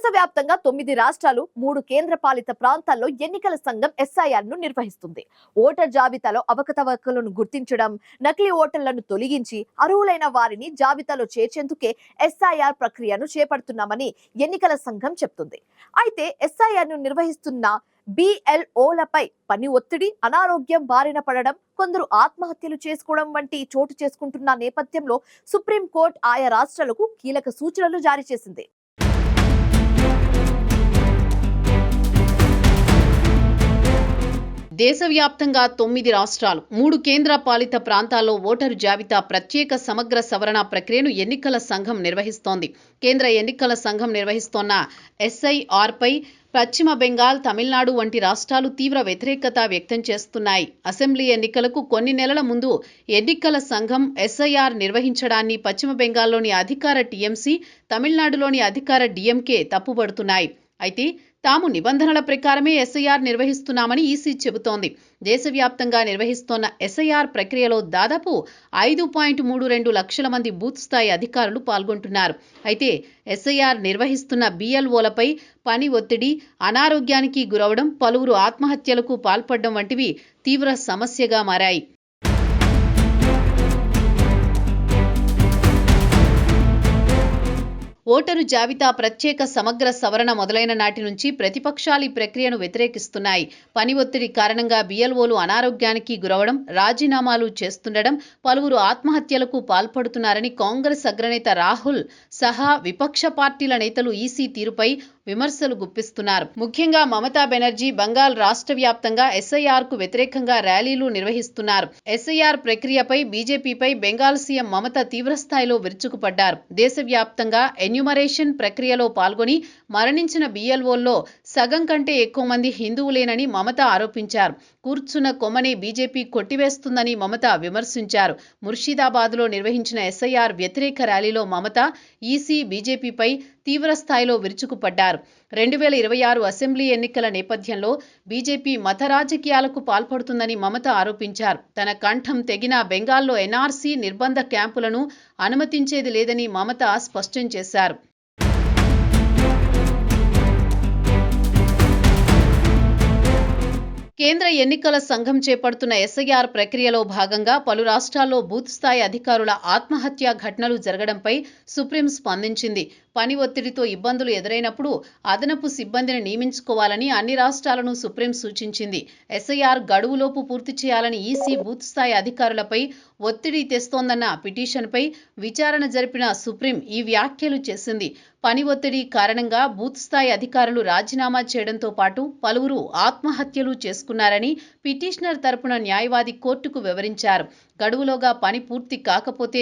దేశవ్యాప్తంగా 9 రాష్ట్రాలు 3 కేంద్రపాలిత ప్రాంతాల్లో ఎన్నికల సంఘం ఎస్ఐఆర్ ను నిర్వహిస్తుంది. ఓటర్ జాబితాలో అవకతవకలను గుర్తించడం, నకిలీ ఓటర్లను తొలగించి అర్హులైన వారిని జాబితాలో చేర్చేందుకే ఎస్ఐఆర్ ప్రక్రియను చేపడుతున్నామని ఎన్నికల సంఘం చెప్తుంది. అయితే ఎస్ఐఆర్ ను నిర్వహిస్తున్న బిఎల్ఓలపై పని ఒత్తిడి, అనారోగ్యం బారిన పడడం, కొందరు ఆత్మహత్యలు చేసుకోవడం వంటి చోటు చేసుకుంటున్న నేపథ్యంలో సుప్రీంకోర్టు ఆయా రాష్ట్రాలకు కీలక సూచనలు జారీ చేసింది. దేశవ్యాప్తంగా 9 రాష్ట్రాలు 3 కేంద్ర పాలిత ప్రాంతాల్లో ఓటరు జాబితా ప్రత్యేక సమగ్ర సవరణ ప్రక్రియను ఎన్నికల సంఘం నిర్వహిస్తోంది. కేంద్ర ఎన్నికల సంఘం నిర్వహిస్తోన్న ఎస్ఐఆర్పై పశ్చిమ బెంగాల్, తమిళనాడు వంటి రాష్ట్రాలు తీవ్ర వ్యతిరేకత వ్యక్తం చేస్తున్నాయి. అసెంబ్లీ ఎన్నికలకు కొన్ని నెలల ముందు ఎన్నికల సంఘం ఎస్ఐఆర్ నిర్వహించడాన్ని పశ్చిమ బెంగాల్లోని అధికార టీఎంసీ, తమిళనాడులోని అధికార డీఎంకే తప్పుపడుతున్నాయి. అయితే తాము నిబంధనల ప్రకారమే ఎస్ఐఆర్ నిర్వహిస్తున్నామని ఈసీ చెబుతోంది. దేశవ్యాప్తంగా నిర్వహిస్తోన్న ఎస్ఐఆర్ ప్రక్రియలో దాదాపు 5.32 లక్షల మంది బూత్ స్థాయి అధికారులు పాల్గొంటున్నారు. అయితే ఎస్ఐఆర్ నిర్వహిస్తున్న బిఎల్ఓలపై పని ఒత్తిడి, అనారోగ్యానికి గురవడం, పలువురు ఆత్మహత్యలకు పాల్పడడం వంటివి తీవ్ర సమస్యగా మారాయి. ఓటరు జాబితా ప్రత్యేక సమగ్ర సవరణ మొదలైన నాటి నుంచి ప్రతిపక్షాలు ఈ ప్రక్రియను వ్యతిరేకిస్తున్నాయి. పని ఒత్తిడి కారణంగా బిఎల్ఓలు అనారోగ్యానికి గురవడం, రాజీనామాలు చేస్తుండడం, పలువురు ఆత్మహత్యలకు పాల్పడుతున్నారని కాంగ్రెస్ అగ్రనేత రాహుల్ సహా విపక్ష పార్టీల నేతలు ఈసీ తీరుపై విమర్శలు గుప్పిస్తున్నారు. ముఖ్యంగా మమతా బెనర్జీ బంగాల్ రాష్ట్ర వ్యాప్తంగా ఎస్ఐఆర్ కు వ్యతిరేకంగా ర్యాలీలు నిర్వహిస్తున్నారు. ఎస్ఐఆర్ ప్రక్రియపై బీజేపీపై బెంగాల్ సీఎం మమత తీవ్రస్థాయిలో విరుచుకుపడ్డారు. దేశవ్యాప్తంగా ఎన్యూమరేషన్ ప్రక్రియలో పాల్గొని మరణించిన బిఎల్ఓల్లో సగం కంటే ఎక్కువ మంది హిందువులేనని మమత ఆరోపించారు. కూర్చున్న కొమ్మనే బీజేపీ కొట్టివేస్తుందని మమత విమర్శించారు. ముర్షిదాబాద్లో నిర్వహించిన ఎస్ఐఆర్ వ్యతిరేక ర్యాలీలో మమత, ఈసీ, బీజేపీపై తీవ్ర స్థాయిలో విరుచుకుపడ్డారు. 2026 అసెంబ్లీ ఎన్నికల నేపథ్యంలో బీజేపీ మత రాజకీయాలకు పాల్పడుతుందని మమత ఆరోపించారు. తన కంఠం తెగిన బెంగాల్లో ఎన్ఆర్సీ నిర్బంధ క్యాంపులను అనుమతించేది లేదని మమత స్పష్టం చేశారు. కేంద్ర ఎన్నికల సంఘం చేపడుతున్న ఎస్ఐఆర్ ప్రక్రియలో భాగంగా పలు రాష్ట్రాల్లో బూత్ స్థాయి అధికారుల ఆత్మహత్య ఘటనలు జరగడంపై సుప్రీం స్పందించింది. పని ఒత్తిడితో ఇబ్బందులు ఎదురైనప్పుడు అదనపు సిబ్బందిని నియమించుకోవాలని అన్ని రాష్ట్రాలను సుప్రీం సూచించింది. ఎస్ఐఆర్ గడువులోపు పూర్తి చేయాలని ఈసీ బూత్ స్థాయి అధికారులపై ఒత్తిడి తెస్తోందన్న పిటిషన్పై విచారణ జరిపిన సుప్రీం ఈ వ్యాఖ్యలు చేసింది. పని ఒత్తిడి కారణంగా బూత్ స్థాయి అధికారులు రాజీనామా చేయడంతో పాటు పలువురు ఆత్మహత్యలు చేసుకున్నారని పిటిషనర్ తరపున న్యాయవాది కోర్టుకు వివరించారు. గడువులోగా పని పూర్తి కాకపోతే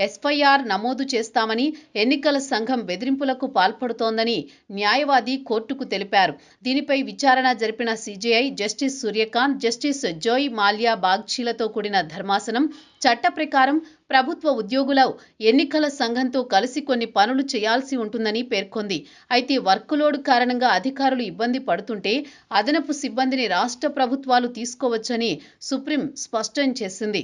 ఎఫ్ఐఆర్ నమోదు చేస్తామని, ఎన్నికల సంఘం బెదిరింపులకు పాల్పడుతోందని న్యాయవాది కోర్టుకు తెలిపారు. దీనిపై విచారణ జరిపిన CJI justice Suryakant, justice Joymalya బాగ్చీలతో కూడిన ధర్మాసనం చట్ట ప్రకారం ప్రభుత్వ ఉద్యోగులు ఎన్నికల సంఘంతో కలిసి కొన్ని పనులు చేయాల్సి ఉంటుందని పేర్కొంది. అయితే వర్క్లోడ్ కారణంగా అధికారులు ఇబ్బంది పడుతుంటే అదనపు సిబ్బందిని రాష్ట్ర ప్రభుత్వాలు తీసుకోవచ్చని సుప్రీం స్పష్టం చేసింది.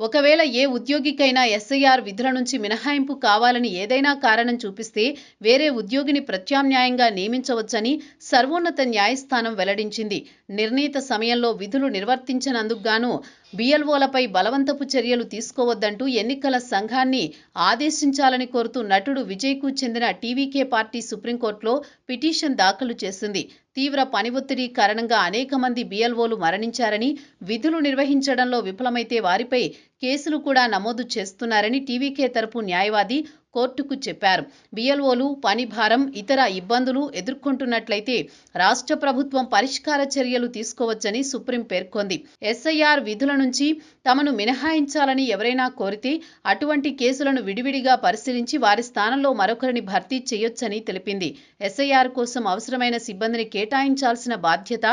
ఒకవేళ ఏ ఉద్యోగికైనా ఎస్ఐఆర్ విధుల నుంచి మినహాయింపు కావాలని ఏదైనా కారణం చూపిస్తే వేరే ఉద్యోగిని ప్రత్యామ్నాయంగా నియమించవచ్చని సర్వోన్నత న్యాయస్థానం వెల్లడించింది. నిర్ణీత సమయంలో విధులు నిర్వర్తించనందుకు గాను బిఎల్ఓలపై బలవంతపు చర్యలు తీసుకోవద్దంటూ ఎన్నికల సంఘాన్ని ఆదేశించాలని కోరుతూ నటుడు విజయ్కు చెందిన టీవీకే పార్టీ సుప్రీంకోర్టులో పిటిషన్ దాఖలు చేసింది. తీవ్ర పని ఒత్తిడి కారణంగా అనేక మంది బిఎల్ఓలు మరణించారని, విధులు నిర్వహించడంలో విఫలమైతే వారిపై కేసులు కూడా నమోదు చేస్తున్నారని టీవీకే తరపు న్యాయవాది కోర్టుకు చెప్పారు. బిఎల్ఓలు పని భారం, ఇతర ఇబ్బందులు ఎదుర్కొంటున్నట్లయితే రాష్ట్ర ప్రభుత్వం పరిష్కార చర్యలు తీసుకోవచ్చని సుప్రీం పేర్కొంది. ఎస్ఐఆర్ విధుల నుంచి తమను మినహాయించాలని ఎవరైనా కోరితే అటువంటి కేసులను విడివిడిగా పరిశీలించి వారి స్థానంలో మరొకరిని భర్తీ చేయొచ్చని తెలిపింది. ఎస్ఐఆర్ కోసం అవసరమైన సిబ్బందిని కేటాయించాల్సిన బాధ్యత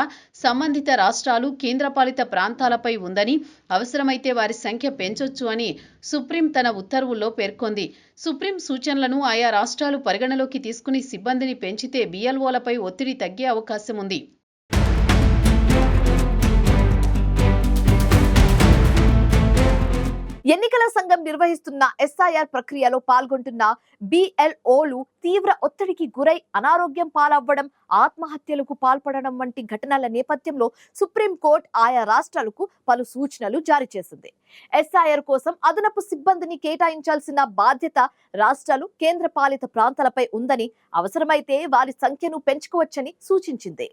సంబంధిత రాష్ట్రాలు, కేంద్రపాలిత ప్రాంతాలపై ఉందని, అవసరమైతే వారి సంఖ్య పెంచొచ్చు అని సుప్రీం తన ఉత్తర్వుల్లో పేర్కొంది. సుప్రీం సూచనలను ఆయా రాష్ట్రాలు పరిగణలోకి తీసుకుని సిబ్బందిని పెంచితే బిఎల్ఓలపై ఒత్తిడి తగ్గే అవకాశం ఉంది. ఎన్నికల సంఘం నిర్వహిస్తున్న ఎస్ఐఆర్ ప్రక్రియలో పాల్గొంటున్న బిఎల్ఓలు తీవ్ర ఒత్తిడికి గురై అనారోగ్యం పాలవ్వడం, ఆత్మహత్యలకు పాల్పడడం వంటి ఘటనల నేపథ్యంలో సుప్రీంకోర్టు ఆయా రాష్ట్రాలకు పలు సూచనలు జారీ చేసింది. ఎస్ఐఆర్ కోసం అదనపు సిబ్బందిని కేటాయించాల్సిన బాధ్యత రాష్ట్రాలు, కేంద్రపాలిత ప్రాంతాలపై ఉందని, అవసరమైతే వారి సంఖ్యను పెంచుకోవచ్చని సూచించింది.